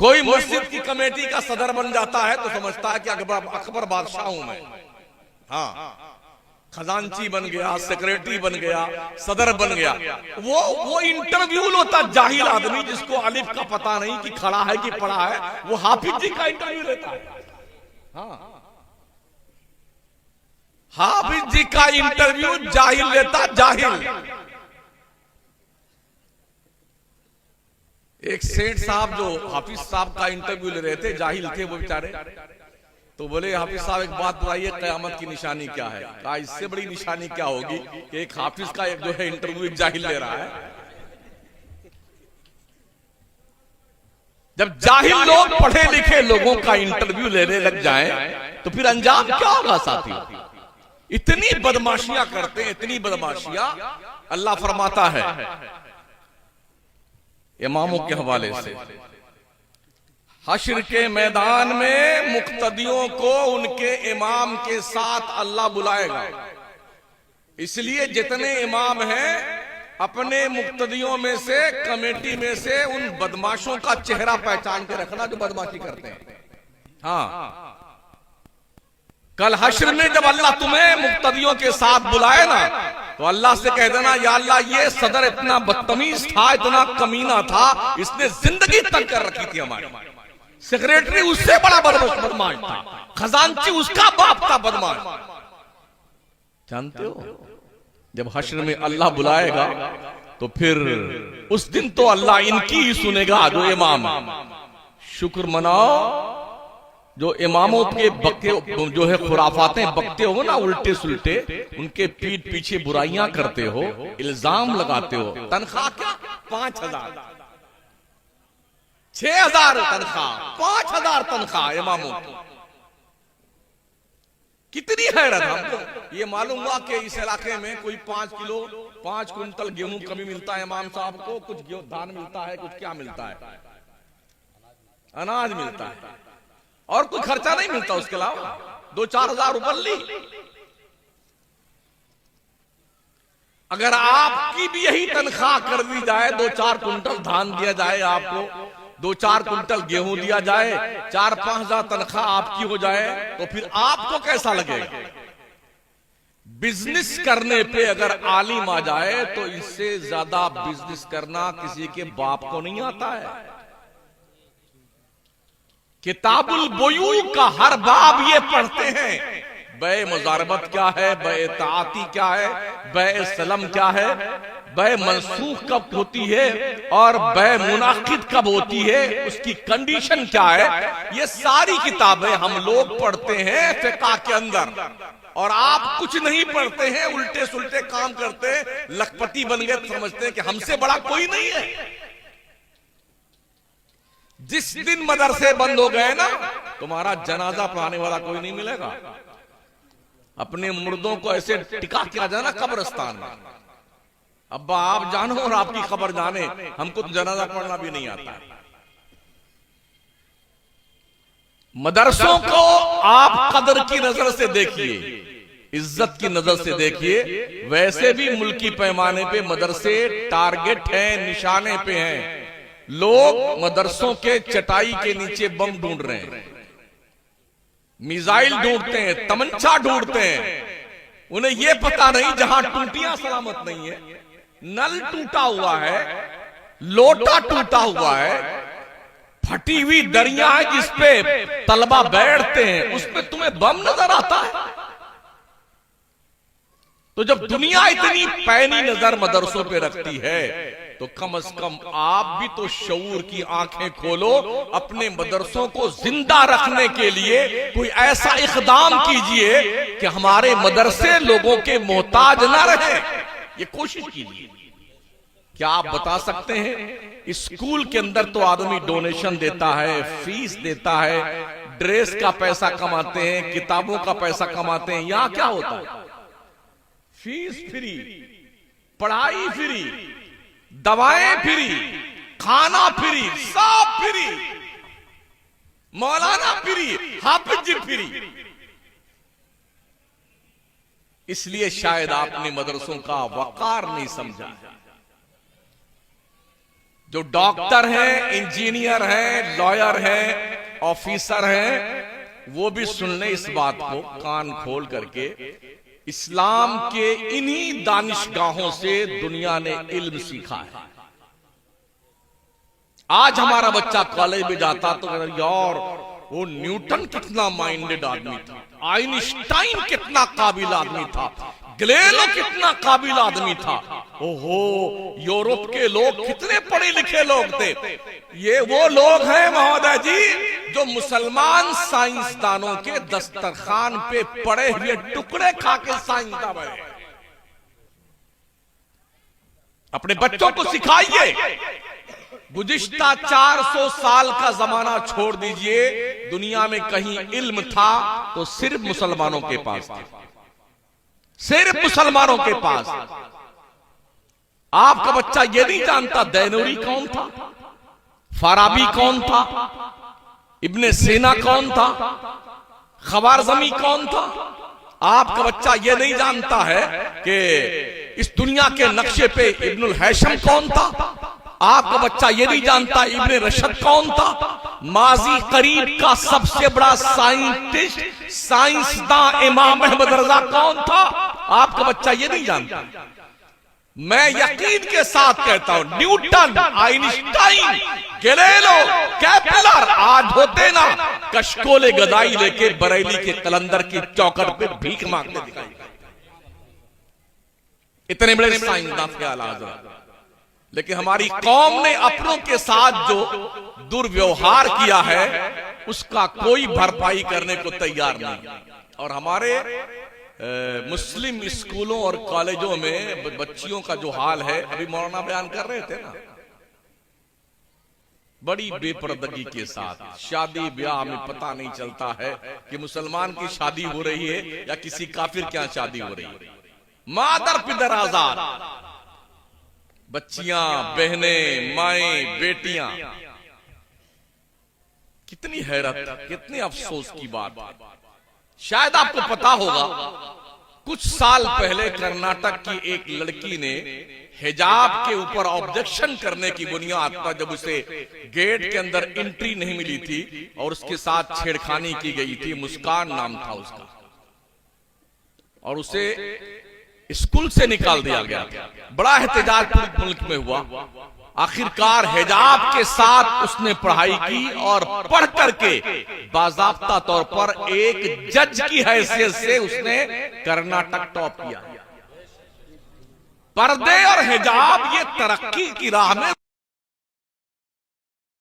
कोई मस्जिद की कमेटी का सदर बन जाता है तो समझता है कि अकबर बादशाह हूं मैं। हाँ, खजांची बन गया, सेक्रेटरी बन गया, सदर बन गया। वो इंटरव्यू होता जाहिल आदमी जिसको अलिफ का पता नहीं कि खड़ा है कि पड़ा है, वो हाफिज जी का इंटरव्यू लेता है। हाँ, हाफिज जी का इंटरव्यू जाहिल लेता, जाहिल। एक सेठ साहब जो हाफिज साहब का इंटरव्यू ले रहे थे, जाहिल थे वो बेचारे, तो बोले हाफिज साहब एक बात बताइए, कयामत की निशानी क्या है? कहा इससे बड़ी निशानी क्या होगी कि एक हाफिज का एक जो है इंटरव्यू एक जाहिल ले रहा है। जब जाहिल लोग पढ़े लिखे लोगों का इंटरव्यू लेने लग जाएं तो फिर अंजाम क्या होगा साथी? इतनी बदमाशियां करते हैं, इतनी बदमाशियां। अल्लाह फरमाता है इमामों के हवाले से, हश्र के मैदान में मुक्तदियों को उनके इमाम के साथ अल्लाह बुलाएगा। इसलिए जितने इमाम हैं अपने मुक्तदियों में से, कमेटी में से उन बदमाशों का चेहरा पहचान के रखना जो बदमाशी करते हैं। हाँ, कल हश्र में जब अल्लाह तुम्हें मुक्तदियों के साथ बुलाए ना, तो अल्लाह से कह देना, या अल्लाह ये सदर इतना बदतमीज था, इतना कमीना था, इसने जिंदगी तंग कर रखी थी हमारी। सेक्रेटरी उससे बड़ा बदमाश था, खजांची उसका बाप था बदमाश। जानते हो, जब हश्र में अल्लाह बुलाएगा तो फिर उस दिन तो अल्लाह इनकी ही सुनेगा जो इमाम। शुक्र मनाओ जो इमामों के बकते जो है खुराफातें बकते हो ना, उल्टे सुलटे, उनके पीठ पीछे बुराइयां करते हो, इल्जाम लगाते हो। तनख्वाह क्या 5,000, 6,000 तनख्वाह, 5,000 तनख्वाह इमामों की। कितनी हैरत। हमको ये मालूम हुआ कि इस इलाके में कोई 5 कुंटल गेहूं कभी मिलता है इमाम साहब को, कुछ धान मिलता है, कुछ क्या मिलता है, अनाज मिलता है, और कोई खर्चा नहीं मिलता उसके अलावा। 2-4 हजार रुपये ली। अगर आपकी भी यही तनख्वाह कर दी जाए, 2-4 कुंटल धान दिया जाए आपको, 2-4 कुंटल गेहूं दिया जाए, 4-5 हजार तनख्वाह आपकी हो जाए, तो फिर आपको कैसा लगेगा? बिजनेस करने पे अगर आलिम आ जाए तो इससे ज्यादा बिजनेस करना किसी के बाप को नहीं आता है। किताबुल बुयू का हर बाब ये पढ़ते हैं, बै मुजारबत क्या है, बै ताती क्या है, बै सलम क्या है, बै मनसूख कब होती है और बै मुनाकिद कब होती है, उसकी कंडीशन क्या है, ये सारी किताबें हम लोग पढ़ते हैं फिक़ह के अंदर। और आप कुछ नहीं पढ़ते हैं, उल्टे सुल्टे काम करते हैं, लखपति बन गए, समझते हैं कि हमसे बड़ा कोई नहीं है। जिस दिन मदरसे बंद हो गए ना, तुम्हारा जनाजा पढ़ाने वाला कोई नहीं मिलेगा। अपने मुर्दों को ऐसे टिका किया जाना कब्रिस्तान में। अब्बा आप जानो और आपकी खबर जाने, हमको तो जनाजा पढ़ना भी नहीं आता। मदरसों को आप कदर की नजर से देखिए, इज्जत की नजर से देखिए। वैसे भी मुल्की पैमाने पे मदरसे टारगेट हैं, निशाने पे हैं। लोग मदरसों के चटाई के नीचे बम ढूंढ रहे हैं, मिसाइल ढूंढते हैं, तमंचा ढूंढते हैं। उन्हें यह पता नहीं जहां टूटियां सलामत नहीं है, नल टूटा हुआ है, लोटा टूटा हुआ है, फटी हुई दरिया है जिसपे तलबा बैठते हैं, उस पे तुम्हें बम नजर आता है। तो जब दुनिया इतनी पैनी नजर मदरसों पे रखती है, तो कम से कम आप भी तो शऊर की आंखें खोलो। अपने मदरसों को जिंदा रखने के लिए कोई ऐसा इक़दाम कीजिए कि हमारे मदरसे लोगों के मोहताज ना रहे। ये कोशिश कीजिए। क्या आप बता सकते हैं, स्कूल के अंदर तो आदमी डोनेशन देता है, फीस देता है, ड्रेस का पैसा कमाते हैं, किताबों का पैसा कमाते हैं। यहां क्या होता है? फीस फ्री, पढ़ाई फ्री, दवाएं फ्री, खाना फ्री, सब फ्री, मौलाना फ्री, हाफिज फ्री। इसलिए शायद आपने मदरसों का वकार नहीं समझा। जो डॉक्टर हैं, इंजीनियर हैं, लॉयर हैं, ऑफिसर हैं, वो भी सुन ले इस बात को कान खोल करके। इस्लाम के इन्हीं दानिशगाहों से दुनिया ने इल्म सीखा है। आज हमारा बच्चा कॉलेज में जाता तो यार वो न्यूटन कितना माइंडेड आदमी था, आइंस्टाइन कितना काबिल आदमी था, गैलीलियो कितना काबिल आदमी था, ओहो यूरोप के लोग कितने पढ़े लिखे लोग थे। ये वो लोग हैं महोदय जी जो मुसलमान साइंसदानों के दस्तरखान पे पड़े हुए टुकड़े खा के साइंसदान बने। अपने बच्चों को सिखाइए। गुज़िश्ता 400 साल का जमाना छोड़ दीजिए, दुनिया में कहीं इल्म था तो सिर्फ मुसलमानों के पास था, सिर्फ मुसलमानों के पास। आपका बच्चा ये नहीं जानता दैनूरी कौन था, फाराबी कौन था, इब्ने सीना कौन था, ख्वारिज़मी कौन था। आपका बच्चा ये नहीं जानता है कि इस दुनिया के नक्शे पे इब्नुल हैशम कौन था। आपका बच्चा ये नहीं जानता इब्ने रशद कौन था, माजी करीब का सबसे बड़ा साइंटिस्ट, साइंसदान इमाम अहमद रजा कौन था। आपका बच्चा ये नहीं जानता। मैं यकीन के साथ कहता हूं न्यूटन, आइंस्टाइन, गैलीलियो, केपलर आज होते ना कशकोले गदाई लेके बरेली के कलंदर की चौखट पे भीख मांगते दिखाई, इतने बड़े साइंसदान के आला। लेकिन हमारी कौम ने अपनों के साथ जो दुर्व्यवहार किया है उसका कोई भरपाई करने को तैयार नहीं। और हमारे मुस्लिम स्कूलों और कॉलेजों में बच्चियों का जो हाल है, अभी मौलाना बयान कर रहे थे ना, बड़ी बेपर्दगी के साथ शादी ब्याह में पता नहीं चलता है कि मुसलमान की शादी हो रही है या किसी काफिर क्या शादी हो रही है। मादर पिदर आजाद, बच्चियां, बहनें, माएं, बेटियां। कितनी हैरत, कितने अफसोस की बात। शायद आपको पता होगा कुछ साल पहले कर्नाटक की एक लड़की ने हिजाब के ऊपर ऑब्जेक्शन करने की बुनियाद पर जब उसे गेट के अंदर एंट्री नहीं मिली थी और उसके साथ छेड़खानी की गई थी, मुस्कान नाम था उसका, और उसे स्कूल से निकाल दिया गया। बड़ा एहतजाज पूरे मुल्क में हुआ। आखिरकार हिजाब के साथ उसने पढ़ाई की और पढ़ करके बाज़ाब्ता तौर पर एक जज की हैसियत से उसने कर्नाटक टॉप किया। पर्दे और हिजाब ये तरक्की की राह में